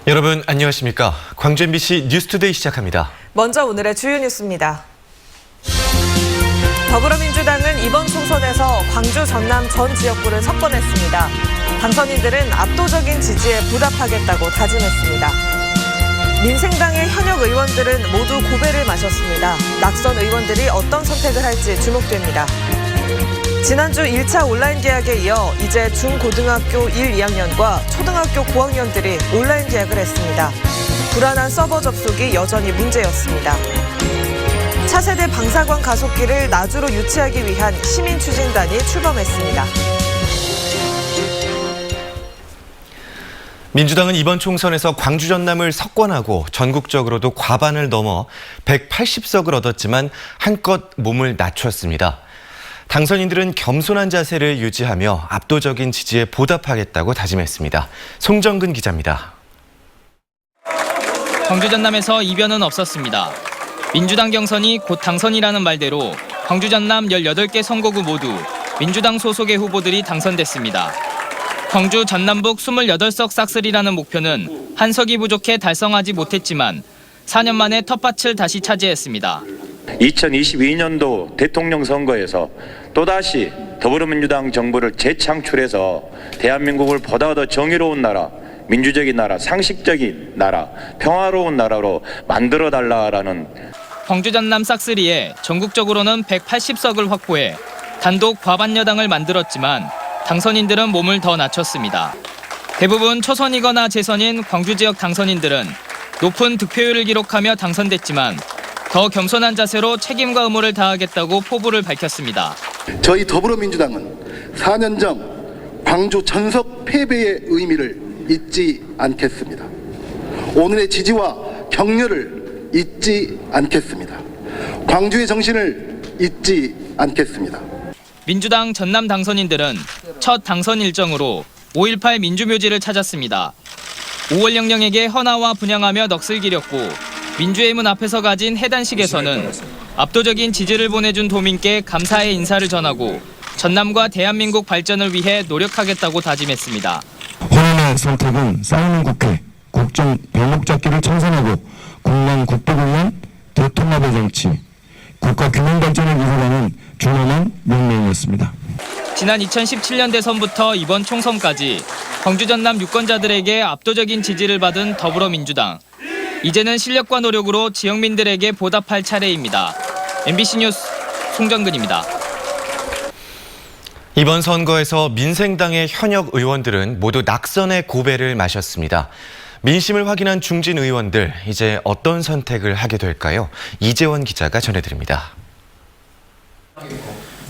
여러분 안녕하십니까? 광주 MBC 뉴스투데이 시작합니다. 먼저 오늘의 주요 뉴스입니다. 더불어민주당은 이번 총선에서 광주 전남 전 지역구를 석권했습니다. 당선인들은 압도적인 지지에 보답하겠다고 다짐했습니다. 민생당의 현역 의원들은 모두 고배를 마셨습니다. 낙선 의원들이 어떤 선택을 할지 주목됩니다. 지난주 1차 온라인 개학에 이어 이제 중고등학교 1, 2학년과 초등학교 고학년들이 온라인 개학을 했습니다. 불안한 서버 접속이 여전히 문제였습니다. 차세대 방사관 가속기를 나주로 유치하기 위한 시민 추진단이 출범했습니다. 민주당은 이번 총선에서 광주 전남을 석권하고 전국적으로도 과반을 넘어 180석을 얻었지만 한껏 몸을 낮췄습니다. 당선인들은 겸손한 자세를 유지하며 압도적인 지지에 보답하겠다고 다짐했습니다. 송정근 기자입니다. 광주 전남에서 이변은 없었습니다. 민주당 경선이 곧 당선이라는 말대로 광주 전남 18개 선거구 모두 민주당 소속의 후보들이 당선됐습니다. 광주 전남북 28석 싹쓸이라는 목표는 한 석이 부족해 달성하지 못했지만 4년 만에 텃밭을 다시 차지했습니다. 2022년도 대통령 선거에서 또다시 더불어민주당 정부를 재창출해서 대한민국을 보다 더 정의로운 나라, 민주적인 나라, 상식적인 나라, 평화로운 나라로 만들어달라라는 광주 전남 싹쓸이에 전국적으로는 180석을 확보해 단독 과반 여당을 만들었지만 당선인들은 몸을 더 낮췄습니다. 대부분 초선이거나 재선인 광주 지역 당선인들은 높은 득표율을 기록하며 당선됐지만 더 겸손한 자세로 책임과 의무를 다하겠다고 포부를 밝혔습니다. 저희 더불어민주당은 4년 전 광주 전석 패배의 의미를 잊지 않겠습니다. 오늘의 지지와 격려를 잊지 않겠습니다. 광주의 정신을 잊지 않겠습니다. 민주당 전남 당선인들은 첫 당선 일정으로 5.18 민주묘지를 찾았습니다. 5월 영령에게 헌화와 분향하며 넋을 기렸고 민주의 문 앞에서 가진 해단식에서는 압도적인 지지를 보내준 도민께 감사의 인사를 전하고 전남과 대한민국 발전을 위해 노력하겠다고 다짐했습니다. 호남의 선택은 쌓이는 국회, 국정 발목잡기를 청산하고 국난 국복을 위한 대통합의 정치, 국가 균형 발전을 위해서가는 중요한 명령이었습니다. 지난 2017년 대선부터 이번 총선까지 광주 전남 유권자들에게 압도적인 지지를 받은 더불어민주당. 이제는 실력과 노력으로 지역민들에게 보답할 차례입니다. MBC 뉴스 송정근입니다. 이번 선거에서 민생당의 현역 의원들은 모두 낙선의 고배를 마셨습니다. 민심을 확인한 중진 의원들, 이제 어떤 선택을 하게 될까요? 이재원 기자가 전해드립니다.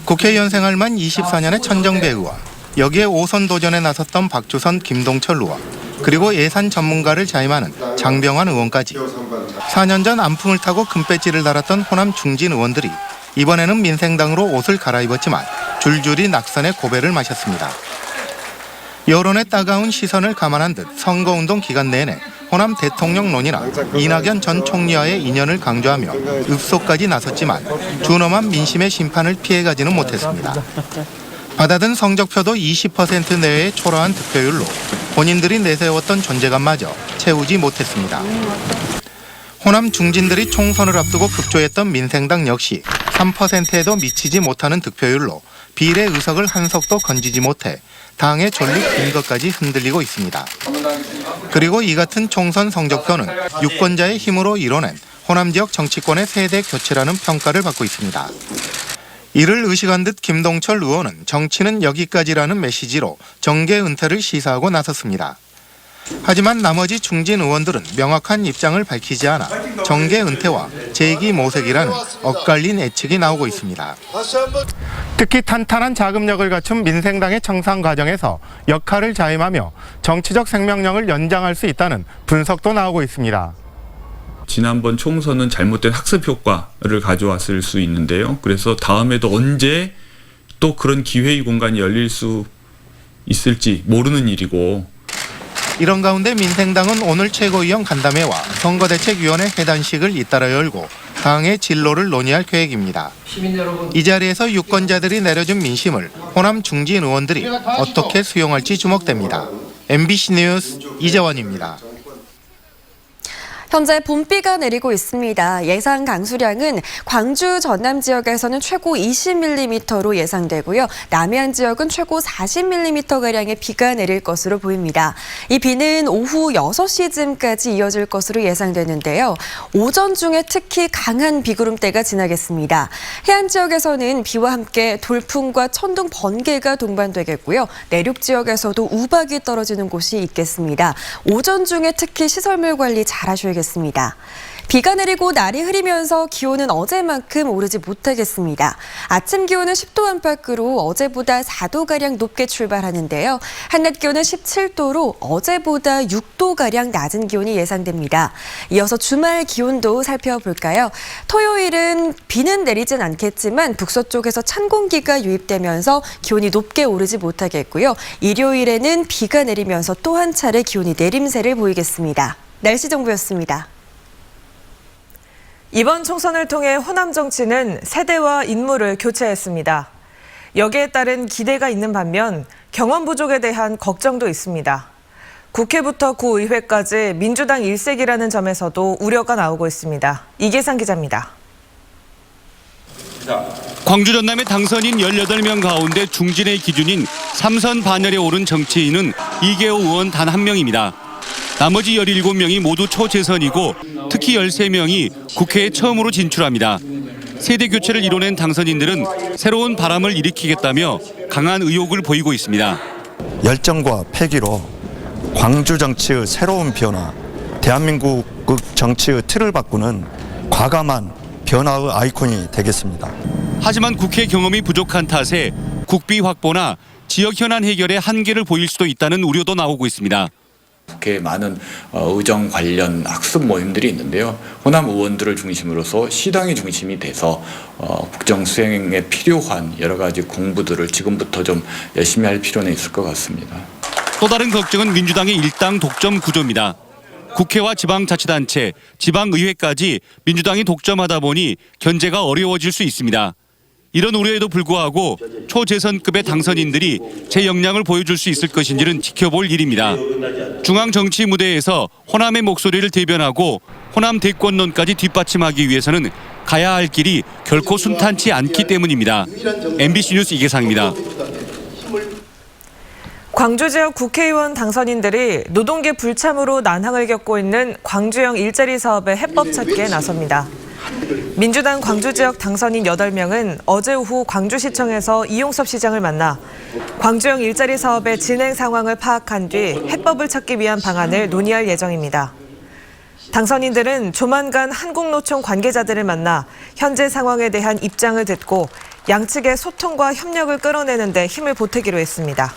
국회의원 생활만 24년의 천정배 의원, 여기에 5선 도전에 나섰던 박주선, 김동철 의원, 그리고 예산 전문가를 자임하는 장병환 의원까지 4년 전 안풍을 타고 금배지를 달았던 호남 중진 의원들이 이번에는 민생당으로 옷을 갈아입었지만 줄줄이 낙선의 고배를 마셨습니다. 여론의 따가운 시선을 감안한 듯 선거운동 기간 내내 호남 대통령론이나 이낙연 전 총리와의 인연을 강조하며 읍소까지 나섰지만 준엄한 민심의 심판을 피해가지는 못했습니다. 받아든 성적표도 20% 내외의 초라한 득표율로 본인들이 내세웠던 존재감마저 채우지 못했습니다. 호남 중진들이 총선을 앞두고 급조했던 민생당 역시 3%에도 미치지 못하는 득표율로 비례 의석을 한 석도 건지지 못해 당의 존립 근거까지 흔들리고 있습니다. 그리고 이 같은 총선 성적표는 유권자의 힘으로 이뤄낸 호남 지역 정치권의 세대 교체라는 평가를 받고 있습니다. 이를 의식한 듯 김동철 의원은 정치는 여기까지라는 메시지로 정계 은퇴를 시사하고 나섰습니다. 하지만 나머지 중진 의원들은 명확한 입장을 밝히지 않아 정계 은퇴와 재기 모색이라는 엇갈린 예측이 나오고 있습니다. 특히 탄탄한 자금력을 갖춘 민생당의 청산 과정에서 역할을 자임하며 정치적 생명력을 연장할 수 있다는 분석도 나오고 있습니다. 지난번 총선은 잘못된 학습 효과를 가져왔을 수 있는데요. 그래서 다음에도 언제 또 그런 기회의 공간이 열릴 수 있을지 모르는 일이고. 이런 가운데 민생당은 오늘 최고위원 간담회와 선거대책위원회 회단식을 잇따라 열고 당의 진로를 논의할 계획입니다. 이 자리에서 유권자들이 내려준 민심을 호남 중진 의원들이 어떻게 수용할지 주목됩니다. MBC 뉴스 이재원입니다. 현재 봄비가 내리고 있습니다. 예상 강수량은 광주 전남 지역에서는 최고 20mm로 예상되고요. 남해안 지역은 최고 40mm가량의 비가 내릴 것으로 보입니다. 이 비는 오후 6시쯤까지 이어질 것으로 예상되는데요. 오전 중에 특히 강한 비구름대가 지나겠습니다. 해안 지역에서는 비와 함께 돌풍과 천둥, 번개가 동반되겠고요. 내륙 지역에서도 우박이 떨어지는 곳이 있겠습니다. 오전 중에 특히 시설물 관리 잘 하셔야겠습니다. 비가 내리고 날이 흐리면서 기온은 어제만큼 오르지 못하겠습니다. 아침 기온은 10도 안팎으로 어제보다 4도가량 높게 출발하는데요. 한낮 기온은 17도로 어제보다 6도가량 낮은 기온이 예상됩니다. 이어서 주말 기온도 살펴볼까요? 토요일은 비는 내리진 않겠지만 북서쪽에서 찬 공기가 유입되면서 기온이 높게 오르지 못하겠고요. 일요일에는 비가 내리면서 또 한 차례 기온이 내림세를 보이겠습니다. 날씨 정보였습니다. 이번 총선을 통해 호남 정치는 세대와 인물을 교체했습니다. 여기에 따른 기대가 있는 반면 경험 부족에 대한 걱정도 있습니다. 국회부터 구의회까지 민주당 일색이라는 점에서도 우려가 나오고 있습니다. 이계상 기자입니다. 광주 전남의 당선인 18명 가운데 중진의 기준인 3선 반열에 오른 정치인은 이계호 의원 단 1명입니다. 나머지 17명이 모두 초재선이고 특히 13명이 국회에 처음으로 진출합니다. 세대 교체를 이뤄낸 당선인들은 새로운 바람을 일으키겠다며 강한 의욕을 보이고 있습니다. 열정과 패기로 광주 정치의 새로운 변화, 대한민국 정치의 틀을 바꾸는 과감한 변화의 아이콘이 되겠습니다. 하지만 국회 경험이 부족한 탓에 국비 확보나 지역 현안 해결에 한계를 보일 수도 있다는 우려도 나오고 있습니다. 국회에 많은 의정 관련 학습 모임들이 있는데요. 호남 의원들을 중심으로서 시당이 중심이 돼서 국정 수행에 필요한 여러 가지 공부들을 지금부터 좀 열심히 할 필요는 있을 것 같습니다. 또 다른 걱정은 민주당의 일당 독점 구조입니다. 국회와 지방자치단체, 지방의회까지 민주당이 독점하다 보니 견제가 어려워질 수 있습니다. 이런 우려에도 불구하고 초재선급의 당선인들이 제 역량을 보여줄 수 있을 것인지는 지켜볼 일입니다. 중앙 정치 무대에서 호남의 목소리를 대변하고 호남 대권론까지 뒷받침하기 위해서는 가야 할 길이 결코 순탄치 않기 때문입니다. MBC 뉴스 이계상입니다. 광주 지역 국회의원 당선인들이 노동계 불참으로 난항을 겪고 있는 광주형 일자리 사업의 해법 찾기에 나섭니다. 민주당 광주 지역 당선인 8명은 어제 오후 광주시청에서 이용섭 시장을 만나 광주형 일자리 사업의 진행 상황을 파악한 뒤 해법을 찾기 위한 방안을 논의할 예정입니다. 당선인들은 조만간 한국노총 관계자들을 만나 현재 상황에 대한 입장을 듣고 양측의 소통과 협력을 끌어내는 데 힘을 보태기로 했습니다.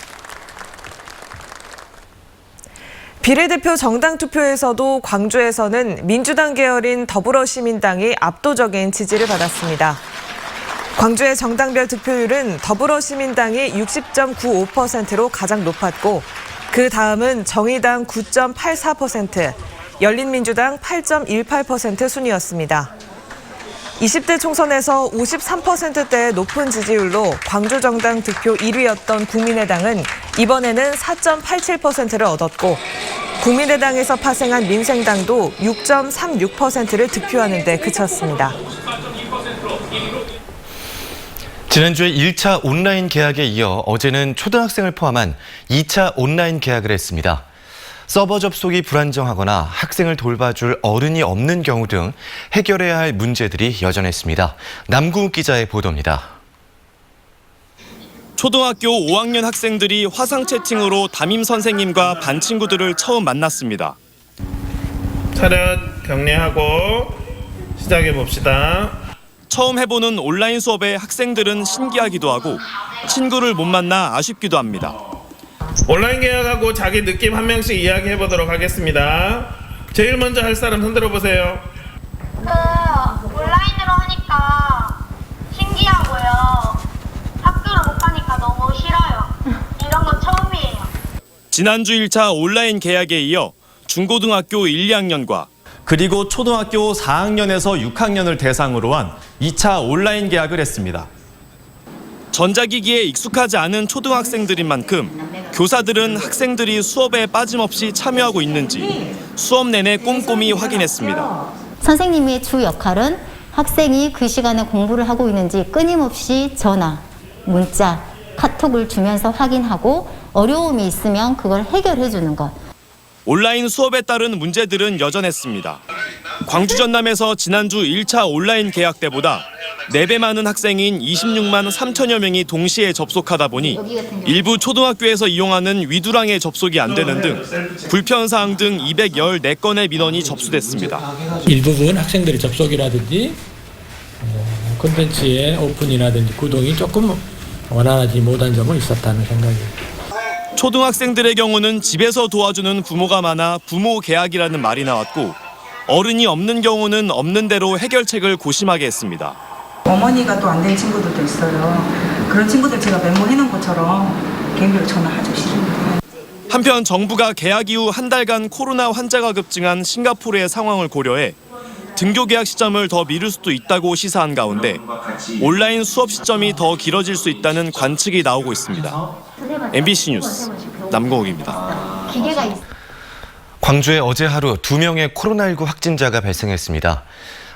비례대표 정당 투표에서도 광주에서는 민주당 계열인 더불어시민당이 압도적인 지지를 받았습니다. 광주의 정당별 득표율은 더불어시민당이 60.95%로 가장 높았고 그 다음은 정의당 9.84%, 열린민주당 8.18% 순이었습니다. 20대 총선에서 53%대의 높은 지지율로 광주 정당 득표 1위였던 국민의당은 이번에는 4.87%를 얻었고 국민의당에서 파생한 민생당도 6.36%를 득표하는 데 그쳤습니다. 지난주에 1차 온라인 개학에 이어 어제는 초등학생을 포함한 2차 온라인 개학을 했습니다. 서버 접속이 불안정하거나 학생을 돌봐줄 어른이 없는 경우 등 해결해야 할 문제들이 여전했습니다. 남구욱 기자의 보도입니다. 초등학교 5학년 학생들이 화상 채팅으로 담임 선생님과 반 친구들을 처음 만났습니다. 차렷 경례하고 시작해 봅시다. 처음 해보는 온라인 수업에 학생들은 신기하기도 하고 친구를 못 만나 아쉽기도 합니다. 온라인 계약하고 자기 느낌 한 명씩 이야기해 보도록 하겠습니다. 제일 먼저 할 사람 손 들어보세요. 온라인으로 하니까 신기하고요. 학교를 못 가니까 너무 싫어요. 이런 건 처음이에요. 지난주 1차 온라인 개학에 이어 중고등학교 1, 2학년과 그리고 초등학교 4학년에서 6학년을 대상으로 한 2차 온라인 개학을 했습니다. 전자기기에 익숙하지 않은 초등학생들인 만큼 교사들은 학생들이 수업에 빠짐없이 참여하고 있는지 수업 내내 꼼꼼히 확인했습니다. 선생님의 주 역할은 학생이 그 시간에 공부를 하고 있는지 끊임없이 전화, 문자, 카톡을 주면서 확인하고 어려움이 있으면 그걸 해결해 주는 것. 온라인 수업에 따른 문제들은 여전했습니다. 광주 전남에서 지난주 1차 온라인 개학 때보다 4배 많은 학생인 26만 3천여 명이 동시에 접속하다 보니 일부 초등학교에서 이용하는 위두랑에 접속이 안 되는 등 불편사항 등 214건의 민원이 접수됐습니다. 일부분 학생들의 접속이라든지 콘텐츠의 오픈이라든지 구동이 조금 원활하지 못한 점은 있었다는 생각입니다. 초등학생들의 경우는 집에서 도와주는 부모가 많아 부모 개학이라는 말이 나왔고 어른이 없는 경우는 없는 대로 해결책을 고심하게 했습니다. 어머니가 또 안 된 친구들도 있어요. 그런 친구들 제가 메모해놓은 것처럼 개인별로 전화하죠. 싫은데. 한편 정부가 개학 이후 한 달간 코로나 환자가 급증한 싱가포르의 상황을 고려해 등교 개학 시점을 더 미룰 수도 있다고 시사한 가운데 온라인 수업 시점이 더 길어질 수 있다는 관측이 나오고 있습니다. MBC 뉴스 남궁욱입니다. 광주에 어제 하루 2명의 코로나19 확진자가 발생했습니다.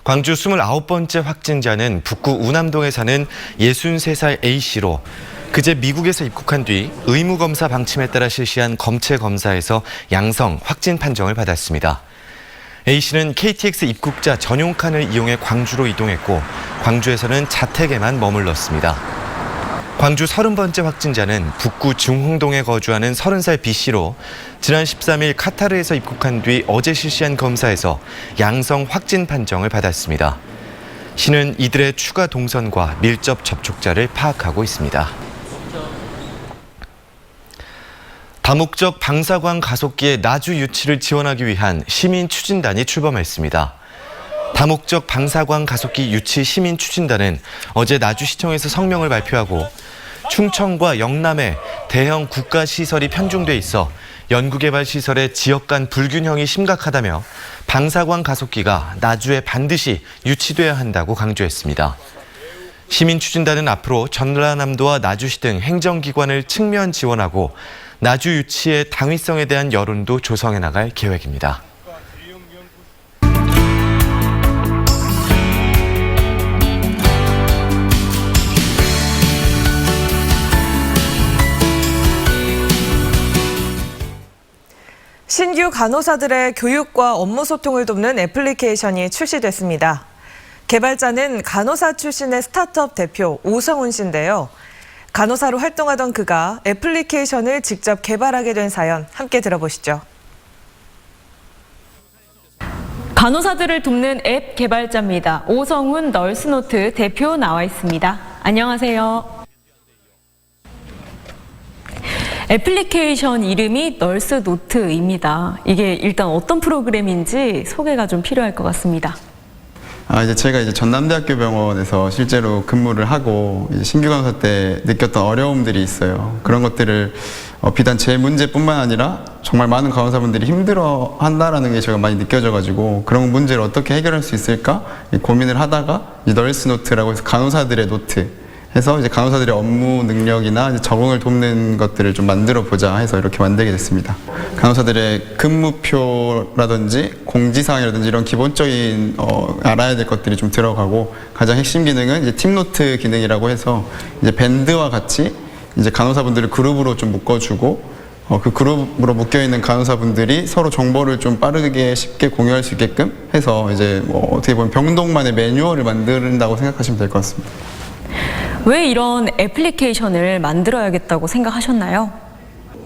광주 29번째 확진자는 북구 우남동에 사는 63살 A씨로 그제 미국에서 입국한 뒤 의무검사 방침에 따라 실시한 검체 검사에서 양성 확진 판정을 받았습니다. A씨는 KTX 입국자 전용 칸을 이용해 광주로 이동했고 광주에서는 자택에만 머물렀습니다. 광주 30번째 확진자는 북구 중흥동에 거주하는 30살 B씨로 지난 13일 카타르에서 입국한 뒤 어제 실시한 검사에서 양성 확진 판정을 받았습니다. 시는 이들의 추가 동선과 밀접 접촉자를 파악하고 있습니다. 다목적 방사광 가속기의 나주 유치를 지원하기 위한 시민 추진단이 출범했습니다. 다목적 방사광 가속기 유치 시민 추진단은 어제 나주시청에서 성명을 발표하고 충청과 영남에 대형 국가시설이 편중돼 있어 연구개발시설의 지역 간 불균형이 심각하다며 방사광 가속기가 나주에 반드시 유치돼야 한다고 강조했습니다. 시민 추진단은 앞으로 전라남도와 나주시 등 행정기관을 측면 지원하고 나주 유치의 당위성에 대한 여론도 조성해 나갈 계획입니다. 신규 간호사들의 교육과 업무 소통을 돕는 애플리케이션이 출시됐습니다. 개발자는 간호사 출신의 스타트업 대표 오성훈 씨인데요. 간호사로 활동하던 그가 애플리케이션을 직접 개발하게 된 사연 함께 들어보시죠. 간호사들을 돕는 앱 개발자입니다. 오성훈 널스노트 대표 나와 있습니다. 안녕하세요. 애플리케이션 이름이 널스노트입니다. 이게 일단 어떤 프로그램인지 소개가 좀 필요할 것 같습니다. 제가 전남대학교 병원에서 실제로 근무를 하고 신규 간호사 때 느꼈던 어려움들이 있어요. 그런 것들을 비단 제 문제뿐만 아니라 정말 많은 간호사분들이 힘들어한다라는 게 제가 많이 느껴져가지고 그런 문제를 어떻게 해결할 수 있을까 고민을 하다가 널스노트라고 해서 간호사들의 노트 해서 간호사들의 업무 능력이나 적응을 돕는 것들을 좀 만들어 보자 해서 이렇게 만들게 됐습니다. 간호사들의 근무표라든지 공지사항이라든지 이런 기본적인 알아야 될 것들이 좀 들어가고 가장 핵심 기능은 팀노트 기능이라고 해서 밴드와 같이 간호사분들을 그룹으로 좀 묶어주고 그 그룹으로 묶여 있는 간호사분들이 서로 정보를 좀 빠르게 쉽게 공유할 수 있게끔 해서 어떻게 보면 병동만의 매뉴얼을 만든다고 생각하시면 될 것 같습니다. 왜 이런 애플리케이션을 만들어야겠다고 생각하셨나요?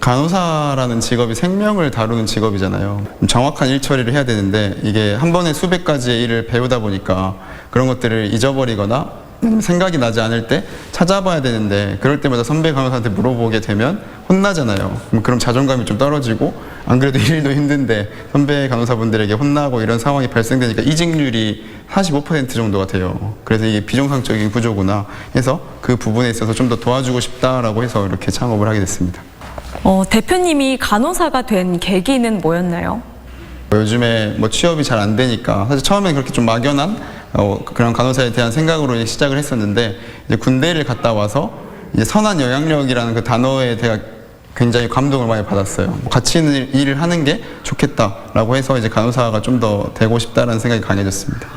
간호사라는 직업이 생명을 다루는 직업이잖아요. 정확한 일 처리를 해야 되는데 이게 한 번에 수백 가지의 일을 배우다 보니까 그런 것들을 잊어버리거나 생각이 나지 않을 때 찾아봐야 되는데 그럴 때마다 선배 간호사한테 물어보게 되면 혼나잖아요. 그럼 자존감이 좀 떨어지고 안 그래도 일도 힘든데 선배 간호사분들에게 혼나고 이런 상황이 발생되니까 이직률이 45% 정도가 돼요. 그래서 이게 비정상적인 구조구나 해서 그 부분에 있어서 좀 더 도와주고 싶다라고 해서 이렇게 창업을 하게 됐습니다. 대표님이 간호사가 된 계기는 뭐였나요? 요즘에 취업이 잘 안 되니까 사실 처음엔 그렇게 좀 막연한 그런 간호사에 대한 생각으로 시작을 했었는데 군대를 갔다 와서 이제 선한 영향력이라는 그 단어에 제가 굉장히 감동을 많이 받았어요. 같이 일을 하는 게 좋겠다라고 해서 이제 간호사가 좀 더 되고 싶다라는 생각이 강해졌습니다.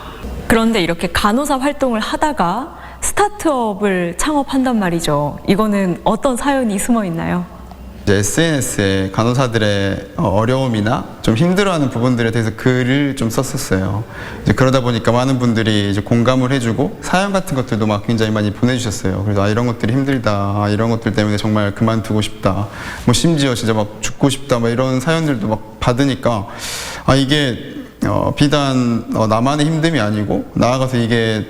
그런데 이렇게 간호사 활동을 하다가 스타트업을 창업한단 말이죠. 이거는 어떤 사연이 숨어 있나요? 이제 SNS에 간호사들의 어려움이나 좀 힘들어하는 부분들에 대해서 글을 좀 썼었어요. 이제 그러다 보니까 많은 분들이 이제 공감을 해주고 사연 같은 것들도 막 굉장히 많이 보내주셨어요. 그래서 이런 것들이 힘들다, 이런 것들 때문에 정말 그만두고 싶다, 뭐 심지어 진짜 막 죽고 싶다, 막 이런 사연들도 막 받으니까 이게 비단 나만의 힘듦이 아니고 나아가서 이게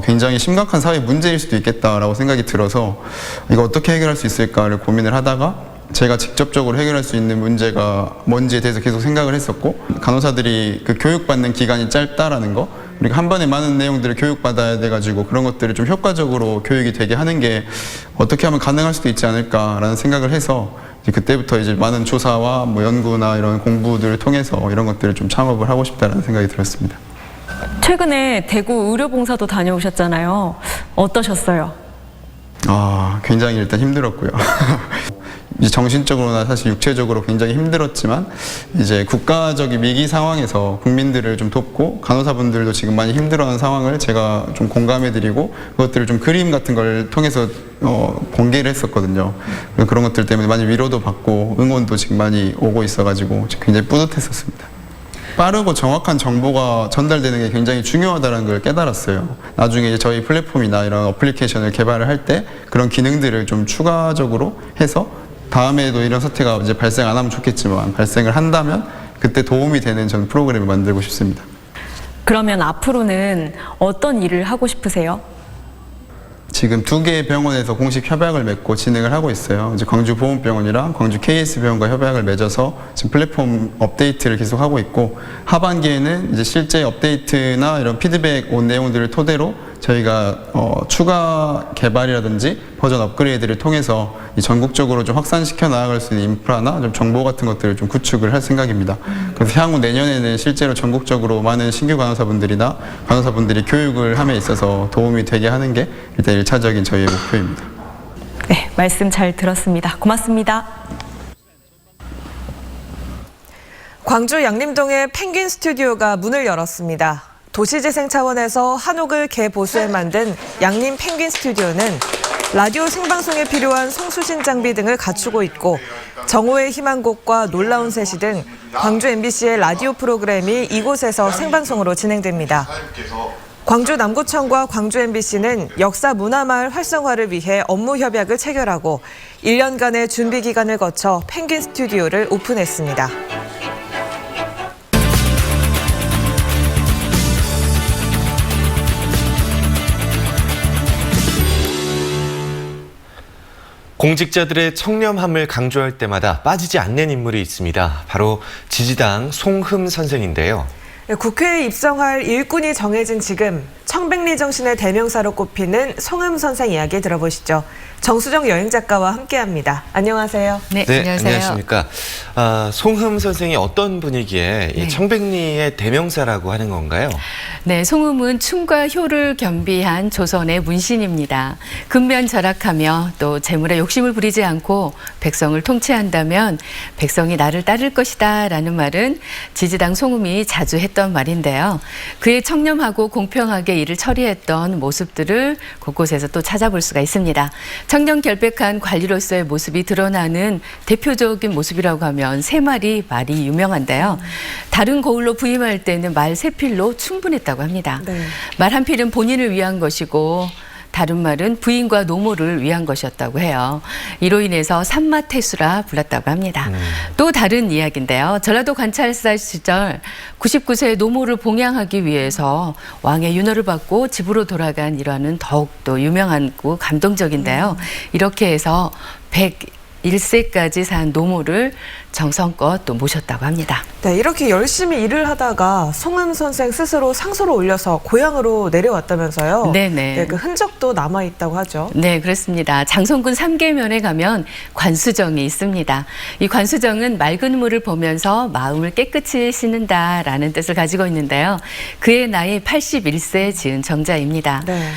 굉장히 심각한 사회 문제일 수도 있겠다라고 생각이 들어서 이거 어떻게 해결할 수 있을까를 고민을 하다가 제가 직접적으로 해결할 수 있는 문제가 뭔지에 대해서 계속 생각을 했었고, 간호사들이 그 교육받는 기간이 짧다라는 거, 우리가 한 번에 많은 내용들을 교육받아야 돼가지고 그런 것들을 좀 효과적으로 교육이 되게 하는 게 어떻게 하면 가능할 수도 있지 않을까라는 생각을 해서 그때부터 이제 많은 조사와 뭐 연구나 이런 공부들을 통해서 이런 것들을 좀 창업을 하고 싶다라는 생각이 들었습니다. 최근에 대구 의료봉사도 다녀오셨잖아요. 어떠셨어요? 굉장히 일단 힘들었고요. 이제 정신적으로나 사실 육체적으로 굉장히 힘들었지만 이제 국가적인 위기 상황에서 국민들을 좀 돕고 간호사분들도 지금 많이 힘들어하는 상황을 제가 좀 공감해드리고 그것들을 좀 그림 같은 걸 통해서 공개를 했었거든요. 그런 것들 때문에 많이 위로도 받고 응원도 지금 많이 오고 있어가지고 굉장히 뿌듯했었습니다. 빠르고 정확한 정보가 전달되는 게 굉장히 중요하다는 걸 깨달았어요. 나중에 이제 저희 플랫폼이나 이런 어플리케이션을 개발을 할 때 그런 기능들을 좀 추가적으로 해서 다음에도 이런 사태가 이제 발생 안 하면 좋겠지만 발생을 한다면 그때 도움이 되는 전 프로그램을 만들고 싶습니다. 그러면 앞으로는 어떤 일을 하고 싶으세요? 지금 2개의 병원에서 공식 협약을 맺고 진행을 하고 있어요. 이제 광주보훈병원이랑 광주 KS병원과 협약을 맺어서 지금 플랫폼 업데이트를 계속 하고 있고, 하반기에는 이제 실제 업데이트나 이런 피드백 온 내용들을 토대로 저희가 추가 개발이라든지 버전 업그레이드를 통해서 이 전국적으로 좀 확산시켜 나아갈 수 있는 인프라나 좀 정보 같은 것들을 좀 구축을 할 생각입니다. 그래서 향후 내년에는 실제로 전국적으로 많은 신규 간호사분들이나 간호사분들이 교육을 함에 있어서 도움이 되게 하는 게 일단 1차적인 저희의 목표입니다. 네, 말씀 잘 들었습니다. 고맙습니다. 광주 양림동의 펭귄 스튜디오가 문을 열었습니다. 도시재생 차원에서 한옥을 개보수해 만든 양림 펭귄 스튜디오는 라디오 생방송에 필요한 송수신 장비 등을 갖추고 있고, 정오의 희망곡과 놀라운 세시 등 광주 MBC의 라디오 프로그램이 이곳에서 생방송으로 진행됩니다. 광주 남구청과 광주 MBC는 역사 문화마을 활성화를 위해 업무 협약을 체결하고 1년간의 준비 기간을 거쳐 펭귄 스튜디오를 오픈했습니다. 공직자들의 청렴함을 강조할 때마다 빠지지 않는 인물이 있습니다. 바로 지지당 송흠 선생인데요. 국회에 입성할 일꾼이 정해진 지금 청백리 정신의 대명사로 꼽히는 송흠 선생 이야기 들어보시죠. 정수정 여행작가와 함께합니다. 안녕하세요. 네, 안녕하십니까. 송흠 선생이 어떤 분이기에 이 청백리의 대명사라고 하는 건가요? 네, 송흠은 춤과 효를 겸비한 조선의 문신입니다. 근면절약하며 또 재물에 욕심을 부리지 않고 백성을 통치한다면 백성이 나를 따를 것이다 라는 말은 지지당 송흠이 자주 했던 말인데요. 그의 청렴하고 공평하게 일을 처리했던 모습들을 곳곳에서 또 찾아볼 수가 있습니다. 청렴결백한 관리로서의 모습이 드러나는 대표적인 모습이라고 하면 세 마리 말이 유명한데요. 다른 고을로 부임할 때는 말 세 필로 충분했다고 합니다. 말 한 필은 본인을 위한 것이고 다른 말은 부인과 노모를 위한 것이었다고 해요. 이로 인해서 산마태수라 불렀다고 합니다. 또 다른 이야기인데요. 전라도 관찰사 시절 99세의 노모를 봉양하기 위해서 왕의 윤허를 받고 집으로 돌아간 일화는 더욱더 유명하고 감동적인데요. 이렇게 해서 81세까지 산 노모를 정성껏 또 모셨다고 합니다. 네, 이렇게 열심히 일을 하다가 송음 선생 스스로 상소를 올려서 고향으로 내려왔다면서요. 네네. 네, 그 흔적도 남아있다고 하죠. 네, 그렇습니다. 장성군 삼계면에 가면 관수정이 있습니다. 이 관수정은 맑은 물을 보면서 마음을 깨끗이 씻는다라는 뜻을 가지고 있는데요. 그의 나이 81세에 지은 정자입니다. 네.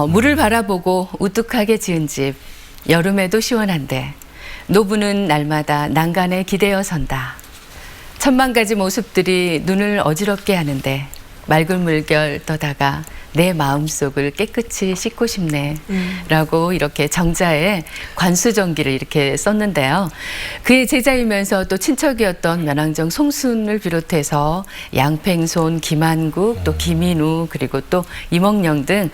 물을 바라보고 우뚝하게 지은 집, 여름에도 시원한데 노부는 날마다 난간에 기대어 선다. 천만 가지 모습들이 눈을 어지럽게 하는데 맑은 물결 떠다가 내 마음속을 깨끗이 씻고 싶네 라고 이렇게 정자에 관수정기를 이렇게 썼는데요. 그의 제자이면서 또 친척이었던 면왕정 송순을 비롯해서 양팽손, 김한국, 또 김인우 그리고 또 이몽룡 등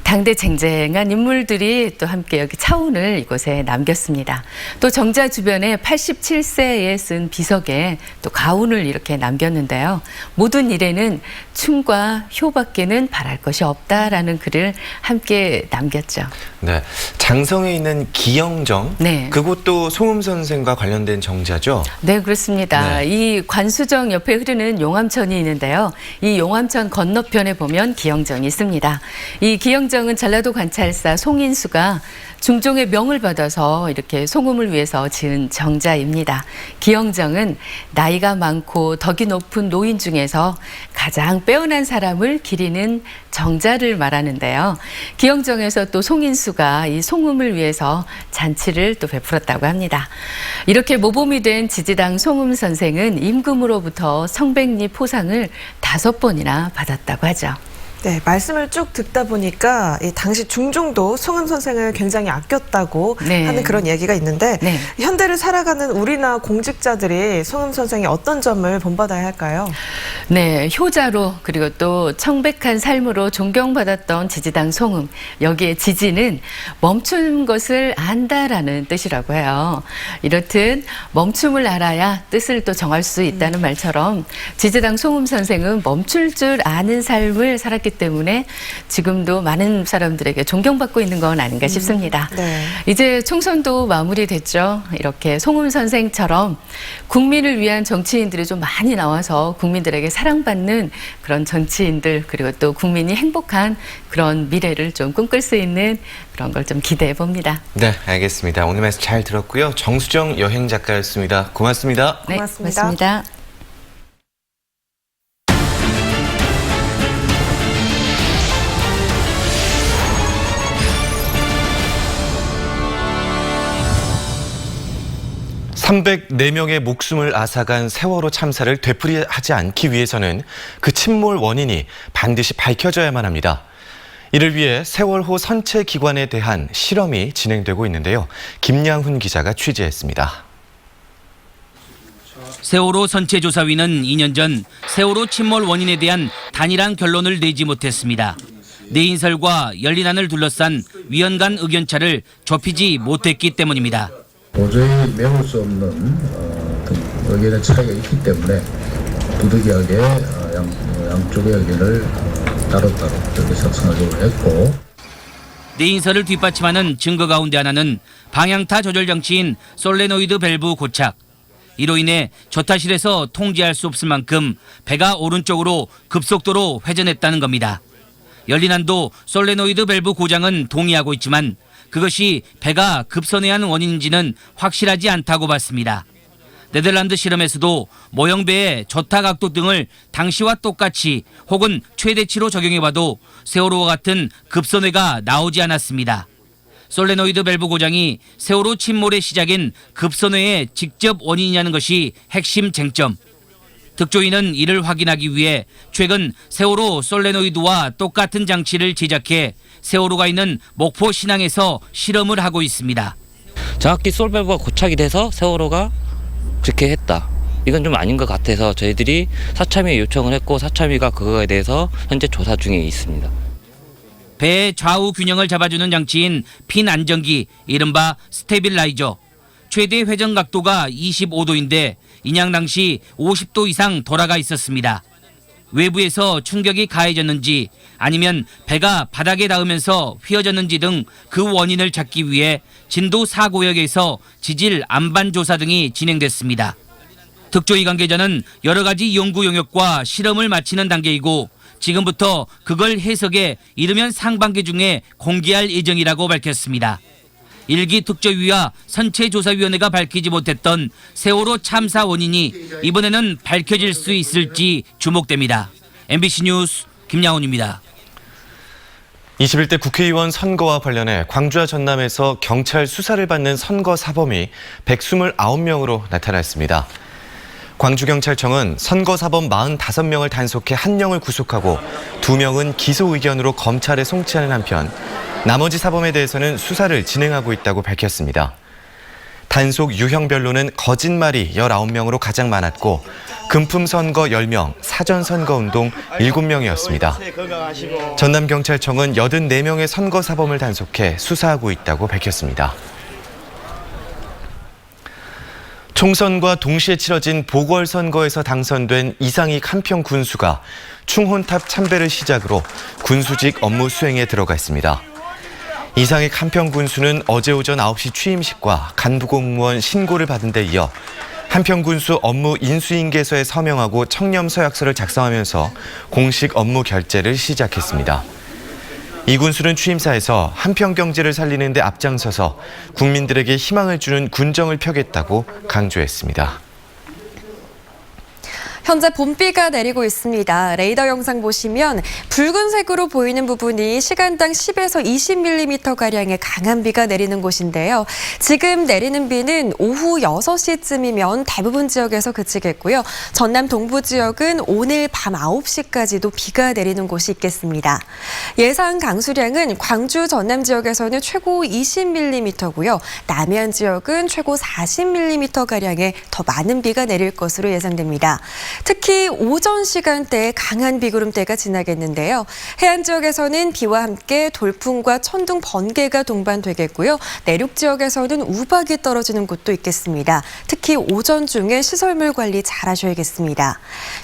당대 쟁쟁한 인물들이 또 함께 여기 차운을 이곳에 남겼습니다. 또 정자 주변에 87세에 쓴 비석에 또 가운을 이렇게 남겼는데요. 모든 일에는 춤과 효밖에는 바랄 것이 없다라는 글을 함께 남겼죠. 네, 장성에 있는 기영정, 네. 그곳도 송음 선생과 관련된 정자죠? 네, 그렇습니다. 네. 이 관수정 옆에 흐르는 용암천이 있는데요. 이 용암천 건너편에 보면 기영정이 있습니다. 이 기영정은 전라도 관찰사 송인수가 중종의 명을 받아서 이렇게 송음을 위해서 지은 정자입니다. 기영정은 나이가 많고 덕이 높은 노인 중에서 가장 빼어난 사람을 기리는 정자를 말하는데요. 기영정에서 또 송인수가 이 송음을 위해서 잔치를 또 베풀었다고 합니다. 이렇게 모범이 된 지지당 송음 선생은 임금으로부터 성백리 포상을 5번이나 받았다고 하죠. 네, 말씀을 쭉 듣다 보니까 이 당시 중종도 송음 선생을 굉장히 아꼈다고 네. 하는 그런 얘기가 있는데 네. 현대를 살아가는 우리나 공직자들이 송음 선생의 어떤 점을 본받아야 할까요? 네, 효자로 그리고 또 청백한 삶으로 존경받았던 지지당 송음. 여기에 지지는 멈춘 것을 안다라는 뜻이라고 해요. 이렇듯 멈춤을 알아야 뜻을 또 정할 수 있다는 말처럼 지지당 송음 선생은 멈출 줄 아는 삶을 살았기 때문에 지금도 많은 사람들에게 존경받고 있는 건 아닌가 싶습니다. 네. 이제 총선도 마무리됐죠. 이렇게 송음 선생처럼 국민을 위한 정치인들이 좀 많이 나와서 국민들에게 사랑받는 그런 정치인들 그리고 또 국민이 행복한 그런 미래를 좀 꿈꿀 수 있는 그런 걸 좀 기대해 봅니다. 네, 알겠습니다. 오늘 말씀 잘 들었고요. 정수정 여행 작가였습니다. 고맙습니다. 네, 고맙습니다. 고맙습니다. (304명의) 목숨을 앗아간 세월호 참사를 되풀이하지 않기 위해서는 그 침몰 원인이 반드시 밝혀져야만 합니다. 이를 위해 세월호 선체 기관에 대한 실험이 진행되고 있는데요. 김양훈 기자가 취재했습니다. 세월호 선체조사위는 2년 전 세월호 침몰 원인에 대한 단일한 결론을 내지 못했습니다. 내인설과 열린안을 둘러싼 위원 간 의견차를 좁히지 못했기 때문입니다. 도저히 메울 수 없는 의견의 차이가 있기 때문에 부득이하게 양쪽의 의견을 따로따로 이렇게 작성하기로 했고, 내인설을 뒷받침하는 증거 가운데 하나는 방향타 조절 장치인 솔레노이드 밸브 고착. 이로 인해 조타실에서 통제할 수 없을 만큼 배가 오른쪽으로 급속도로 회전했다는 겁니다. 열린안도 솔레노이드 밸브 고장은 동의하고 있지만 그것이 배가 급선해야 하는 원인인지는 확실하지 않다고 봤습니다. 네덜란드 실험에서도 모형배의 조타 각도 등을 당시와 똑같이 혹은 최대치로 적용해봐도 세월호와 같은 급선회가 나오지 않았습니다. 솔레노이드 밸브 고장이 세월호 침몰의 시작인 급선회의 직접 원인이냐는 것이 핵심 쟁점. 특조위는 이를 확인하기 위해 최근 세월호 솔레노이드와 똑같은 장치를 제작해 세월호가 있는 목포 신항에서 실험을 하고 있습니다. 정확히 솔밸브가 고착이 돼서 세월호가 그렇게 했다. 이건 좀 아닌 것 같아서 저희들이 사참위에 요청을 했고 사참위가 그거에 대해서 현재 조사 중에 있습니다. 배의 좌우 균형을 잡아주는 장치인 핀 안정기, 이른바 스테빌라이저. 최대 회전 각도가 25도인데 인양 당시 50도 이상 돌아가 있었습니다. 외부에서 충격이 가해졌는지 아니면 배가 바닥에 닿으면서 휘어졌는지 등 그 원인을 찾기 위해 진도 4구역에서 지질 안반 조사 등이 진행됐습니다. 특조위 관계자는 여러 가지 연구 영역과 실험을 마치는 단계이고 지금부터 그걸 해석해 이르면 상반기 중에 공개할 예정이라고 밝혔습니다. 1기 특조위와 선체조사위원회가 밝히지 못했던 세월호 참사 원인이 이번에는 밝혀질 수 있을지 주목됩니다. MBC 뉴스 김양훈입니다. 21대 국회의원 선거와 관련해 광주와 전남에서 경찰 수사를 받는 선거 사범이 129명으로 나타났습니다. 광주경찰청은 선거 사범 45명을 단속해 1명을 구속하고 2명은 기소 의견으로 검찰에 송치하는 한편 나머지 사범에 대해서는 수사를 진행하고 있다고 밝혔습니다. 단속 유형별로는 거짓말이 19명으로 가장 많았고 금품선거 10명, 사전선거운동 7명이었습니다. 전남경찰청은 84명의 선거사범을 단속해 수사하고 있다고 밝혔습니다. 총선과 동시에 치러진 보궐선거에서 당선된 이상익 한평 군수가 충혼탑 참배를 시작으로 군수직 업무 수행에 들어갔습니다. 이상익 한평 군수는 어제 오전 9시 취임식과 간부공무원 신고를 받은 데 이어 한평 군수 업무 인수인계서에 서명하고 청렴 서약서를 작성하면서 공식 업무 결재를 시작했습니다. 이 군수는 취임사에서 한평 경제를 살리는 데 앞장서서 국민들에게 희망을 주는 군정을 펴겠다고 강조했습니다. 현재 봄비가 내리고 있습니다. 레이더 영상 보시면 붉은색으로 보이는 부분이 시간당 10에서 20mm가량의 강한 비가 내리는 곳인데요. 지금 내리는 비는 오후 6시쯤이면 대부분 지역에서 그치겠고요. 전남 동부 지역은 오늘 밤 9시까지도 비가 내리는 곳이 있겠습니다. 예상 강수량은 광주 전남 지역에서는 최고 20mm고요. 남해안 지역은 최고 40mm가량의 더 많은 비가 내릴 것으로 예상됩니다. 특히 오전 시간대에 강한 비구름대가 지나겠는데요. 해안 지역에서는 비와 함께 돌풍과 천둥, 번개가 동반되겠고요. 내륙 지역에서는 우박이 떨어지는 곳도 있겠습니다. 특히 오전 중에 시설물 관리 잘 하셔야겠습니다.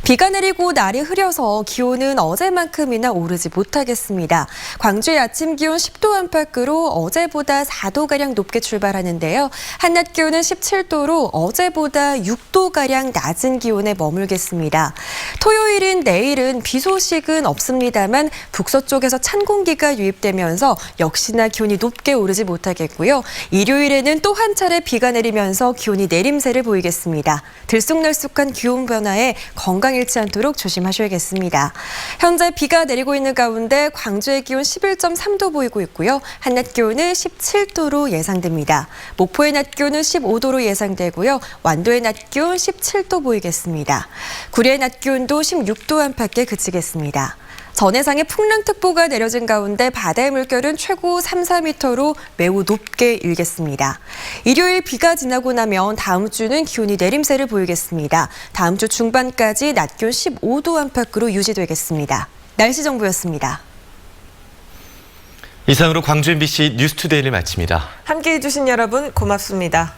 비가 내리고 날이 흐려서 기온은 어제만큼이나 오르지 못하겠습니다. 광주의 아침 기온 10도 안팎으로 어제보다 4도가량 높게 출발하는데요. 한낮 기온은 17도로 어제보다 6도가량 낮은 기온에 머물겠습니다. 토요일인 내일은 비 소식은 없습니다만 북서쪽에서 찬 공기가 유입되면서 역시나 기온이 높게 오르지 못하겠고요. 일요일에는 또 한 차례 비가 내리면서 기온이 내림세를 보이겠습니다. 들쑥날쑥한 기온 변화에 건강 잃지 않도록 조심하셔야겠습니다. 현재 비가 내리고 있는 가운데 광주의 기온 11.3도 보이고 있고요. 한낮 기온은 17도로 예상됩니다. 목포의 낮 기온은 15도로 예상되고요. 완도의 낮 기온 17도 보이겠습니다. 구리의 낮 기온도 16도 안팎에 그치겠습니다. 전해상에 풍랑특보가 내려진 가운데 바다의 물결은 최고 3, 4m로 매우 높게 일겠습니다. 일요일 비가 지나고 나면 다음 주는 기온이 내림세를 보이겠습니다. 다음 주 중반까지 낮 기온 15도 안팎으로 유지되겠습니다. 날씨 정보였습니다. 이상으로 광주 MBC 뉴스투데이를 마칩니다. 함께해 주신 여러분 고맙습니다.